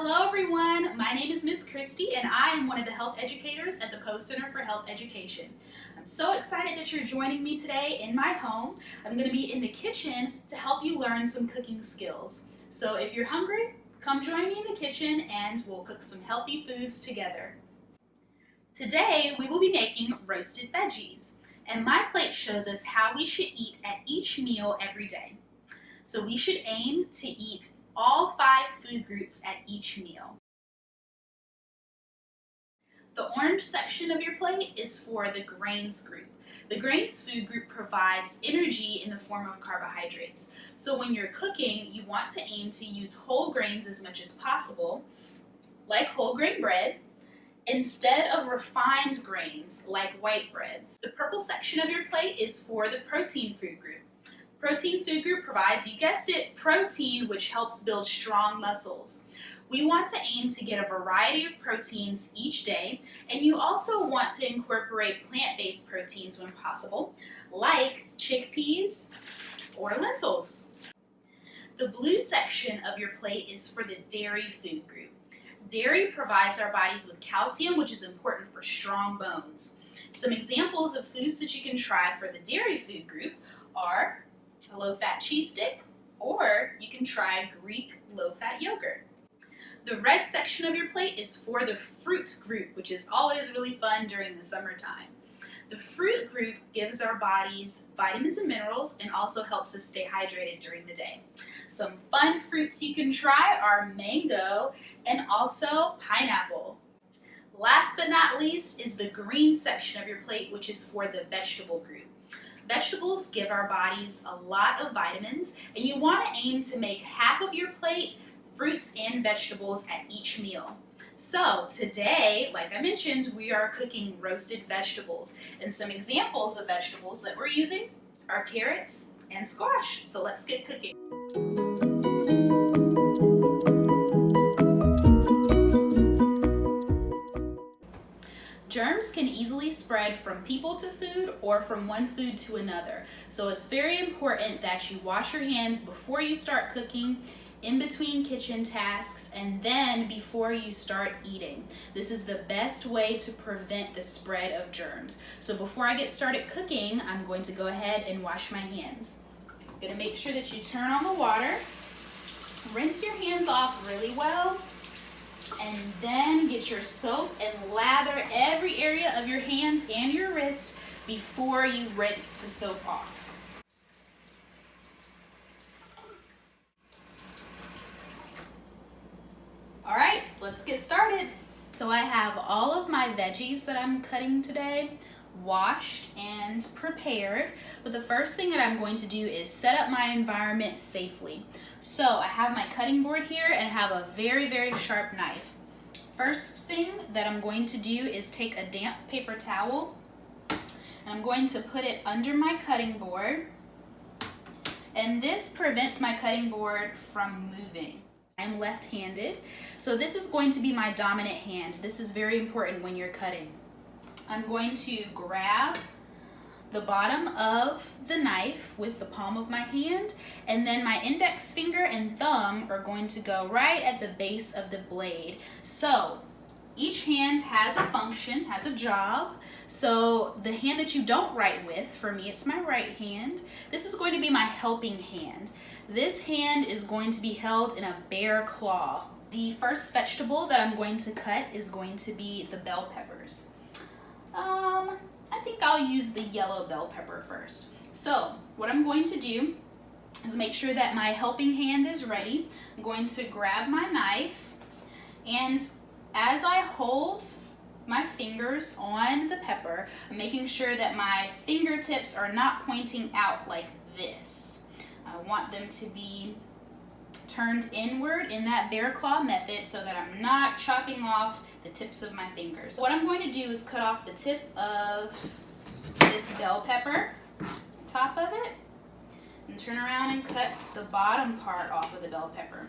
Hello everyone, my name is Miss Kristie and I am one of the health educators at the Poe Center for Health Education. I'm so excited that you're joining me today in my home. I'm going to be in the kitchen to help you learn some cooking skills. So if you're hungry, come join me in the kitchen and we'll cook some healthy foods together. Today we will be making roasted veggies, and MyPlate shows us how we should eat at each meal every day. So we should aim to eat all 5 food groups at each meal. The orange section of your plate is for the grains group. The grains food group provides energy in the form of carbohydrates. So when you're cooking, you want to aim to use whole grains as much as possible, like whole grain bread, instead of refined grains like white breads. The purple section of your plate is for the protein food group. Protein food group provides, you guessed it, protein, which helps build strong muscles. We want to aim to get a variety of proteins each day, and you also want to incorporate plant-based proteins when possible, like chickpeas or lentils. The blue section of your plate is for the dairy food group. Dairy provides our bodies with calcium, which is important for strong bones. Some examples of foods that you can try for the dairy food group are a low-fat cheese stick, or you can try Greek low-fat yogurt. The red section of your plate is for the fruit group, which is always really fun during the summertime. The fruit group gives our bodies vitamins and minerals and also helps us stay hydrated during the day. Some fun fruits you can try are mango and also pineapple. Last but not least is the green section of your plate, which is for the vegetable group. Vegetables give our bodies a lot of vitamins, and you want to aim to make half of your plate fruits and vegetables at each meal. So today, like I mentioned, we are cooking roasted vegetables, and some examples of vegetables that we're using are carrots and squash. So let's get cooking. Germs can easily spread from people to food or from one food to another. So it's very important that you wash your hands before you start cooking, in between kitchen tasks, and then before you start eating. This is the best way to prevent the spread of germs. So before I get started cooking, I'm going to go ahead and wash my hands. I'm going to make sure that you turn on the water, rinse your hands off really well, and then get your soap and lather every area of your hands and your wrist before you rinse the soap off. Alright, let's get started. So I have all of my veggies that I'm cutting today washed and prepared, but the first thing that I'm going to do is set up my environment safely. So I have my cutting board here and have a very, very sharp knife. First thing that I'm going to do is take a damp paper towel and I'm going to put it under my cutting board, and this prevents my cutting board from moving. I'm left-handed, so this is going to be my dominant hand. This is very important when you're cutting. I'm going to grab the bottom of the knife with the palm of my hand, and then my index finger and thumb are going to go right at the base of the blade. So each hand has a function, has a job. So the hand that you don't write with, for me it's my right hand, this is going to be my helping hand. This hand is going to be held in a bare claw. The first vegetable that I'm going to cut is going to be the bell peppers. I think I'll use the yellow bell pepper first. So what I'm going to do is make sure that my helping hand is ready. I'm going to grab my knife, and as I hold my fingers on the pepper, I'm making sure that my fingertips are not pointing out like this. I want them to be turned inward in that bear claw method so that I'm not chopping off the tips of my fingers. What I'm going to do is cut off the tip of this bell pepper, top of it, and turn around and cut the bottom part off of the bell pepper.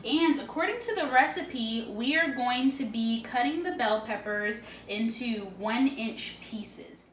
And according to the recipe, we are going to be cutting the bell peppers into 1-inch pieces.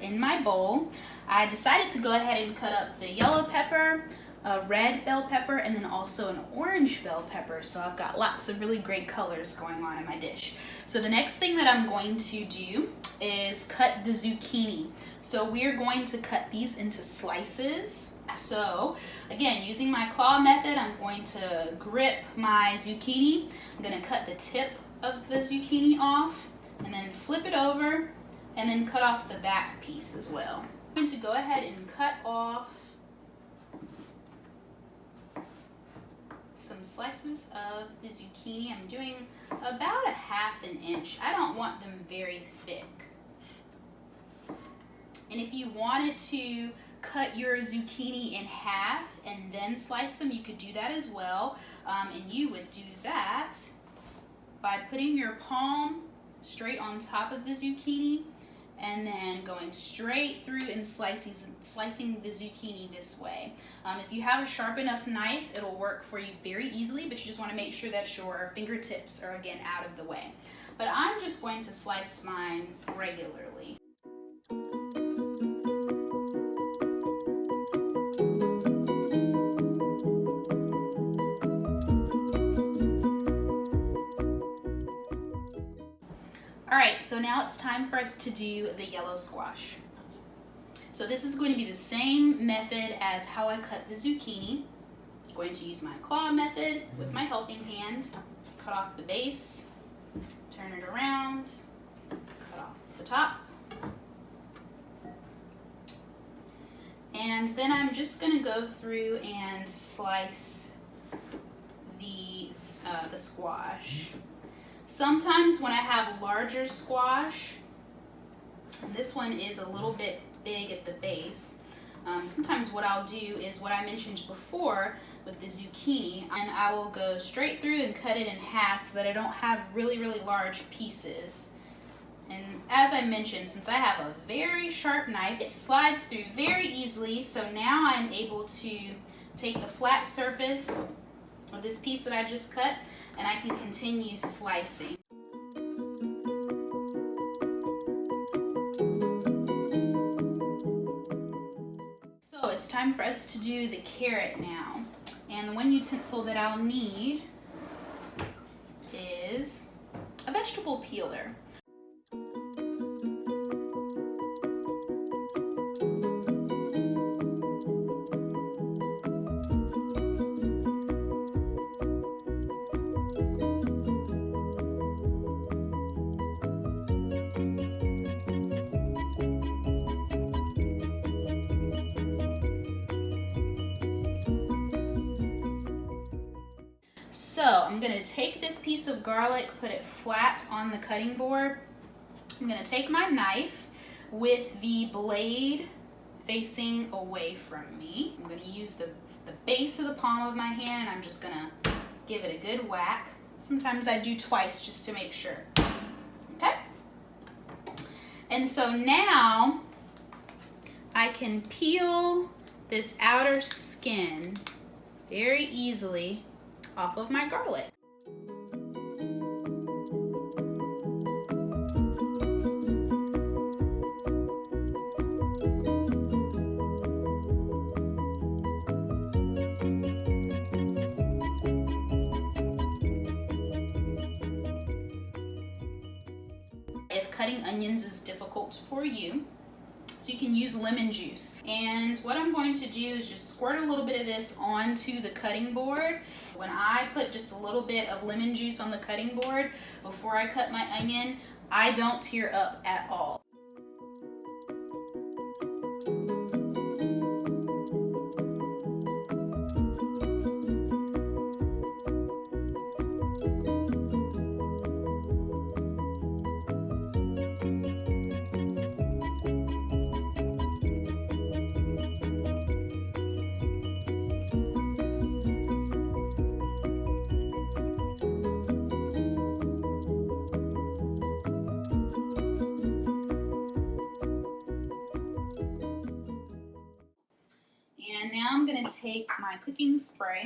in my bowl, I decided to go ahead and cut up the yellow pepper, a red bell pepper, and then also an orange bell pepper. So I've got lots of really great colors going on in my dish. So the next thing that I'm going to do is cut the zucchini. So we're going to cut these into slices. So again, using my claw method, I'm going to grip my zucchini. I'm going to cut the tip of the zucchini off and then flip it over and then cut off the back piece as well. I'm going to go ahead and cut off some slices of the zucchini. I'm doing about a ½ inch. I don't want them very thick. And if you wanted to cut your zucchini in half and then slice them, you could do that as well. And you would do that by putting your palm straight on top of the zucchini and then going straight through and slicing the zucchini this way. If you have a sharp enough knife, it'll work for you very easily, but you just want to make sure that your fingertips are again out of the way. But I'm just going to slice mine regularly. Alright, so now it's time for us to do the yellow squash. So this is going to be the same method as how I cut the zucchini. I'm going to use my claw method with my helping hand. Cut off the base, turn it around, cut off the top. And then I'm just going to go through and slice the squash. Sometimes when I have larger squash, and this one is a little bit big at the base, sometimes what I'll do is what I mentioned before with the zucchini, and I will go straight through and cut it in half so that I don't have really, really large pieces. And as I mentioned, since I have a very sharp knife, it slides through very easily, so now I'm able to take the flat surface of this piece that I just cut and I can continue slicing. So it's time for us to do the carrot now. And the one utensil that I'll need is a vegetable peeler. So I'm going to take this piece of garlic, put it flat on the cutting board. I'm going to take my knife with the blade facing away from me. I'm going to use the base of the palm of my hand, and I'm just going to give it a good whack. Sometimes I do twice just to make sure. Okay? And so now I can peel this outer skin very easily off of my garlic. If cutting onions is difficult for you, so you can use lemon juice. And what I'm going to do is just squirt a little bit of this onto the cutting board. When I put just a little bit of lemon juice on the cutting board before I cut my onion, I don't tear up at all. And now I'm going to take my cooking spray.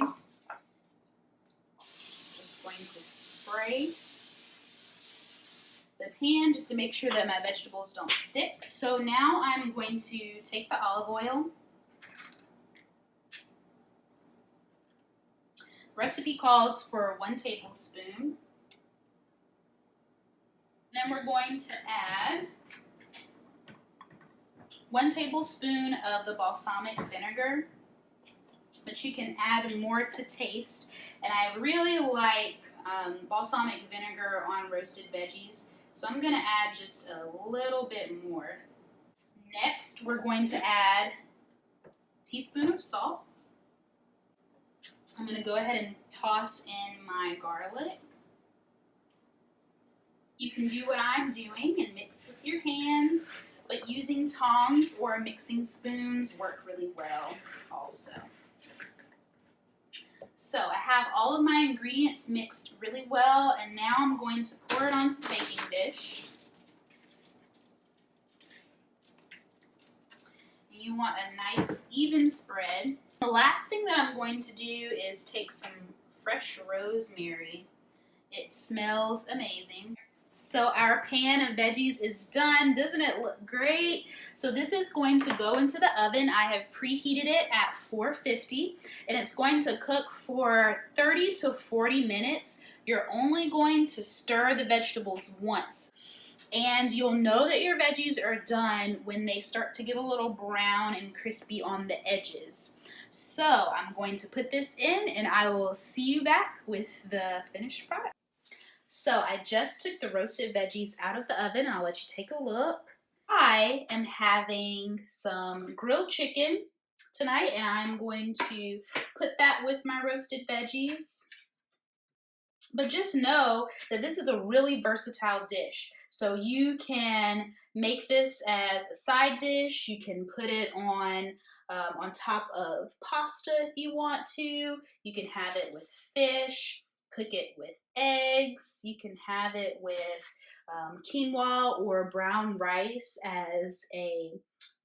Just going to spray the pan just to make sure that my vegetables don't stick. So now I'm going to take the olive oil. Recipe calls for 1 tablespoon. Then we're going to add 1 tablespoon of the balsamic vinegar, but you can add more to taste. And I really like balsamic vinegar on roasted veggies, so I'm going to add just a little bit more. Next, we're going to add a teaspoon of salt. I'm going to go ahead and toss in my garlic. You can do what I'm doing and mix with your hands, but using tongs or mixing spoons work really well also. So I have all of my ingredients mixed really well, and now I'm going to pour it onto the baking dish. And you want a nice even spread. The last thing that I'm going to do is take some fresh rosemary. It smells amazing. So our pan of veggies is done. Doesn't it look great? So this is going to go into the oven. I have preheated it at 450, and it's going to cook for 30 to 40 minutes. You're only going to stir the vegetables once. And you'll know that your veggies are done when they start to get a little brown and crispy on the edges. So I'm going to put this in, and I will see you back with the finished product. So I just took the roasted veggies out of the oven, and I'll let you take a look. I am having some grilled chicken tonight, and I'm going to put that with my roasted veggies. But just know that this is a really versatile dish. So you can make this as a side dish. You can put it on top of pasta if you want to. You can have it with fish, cook it with eggs. You can have it with quinoa or brown rice as a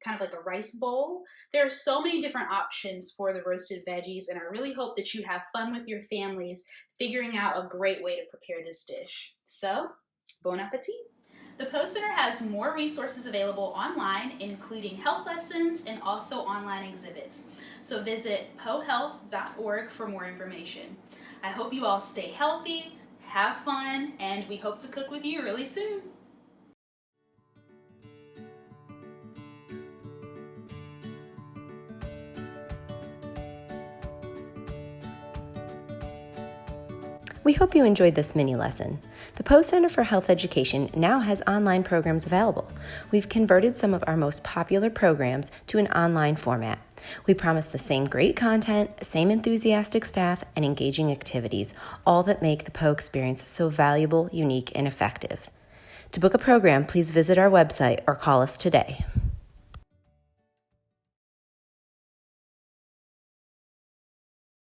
kind of like a rice bowl. There are so many different options for the roasted veggies, and I really hope that you have fun with your families figuring out a great way to prepare this dish. So, bon appetit! The Poe Center has more resources available online, including health lessons and also online exhibits. So visit pohealth.org for more information. I hope you all stay healthy, have fun, and we hope to cook with you really soon. We hope you enjoyed this mini lesson. The Poe Center for Health Education now has online programs available. We've converted some of our most popular programs to an online format. We promise the same great content, same enthusiastic staff, and engaging activities, all that make the Poe experience so valuable, unique, and effective. To book a program, please visit our website or call us today.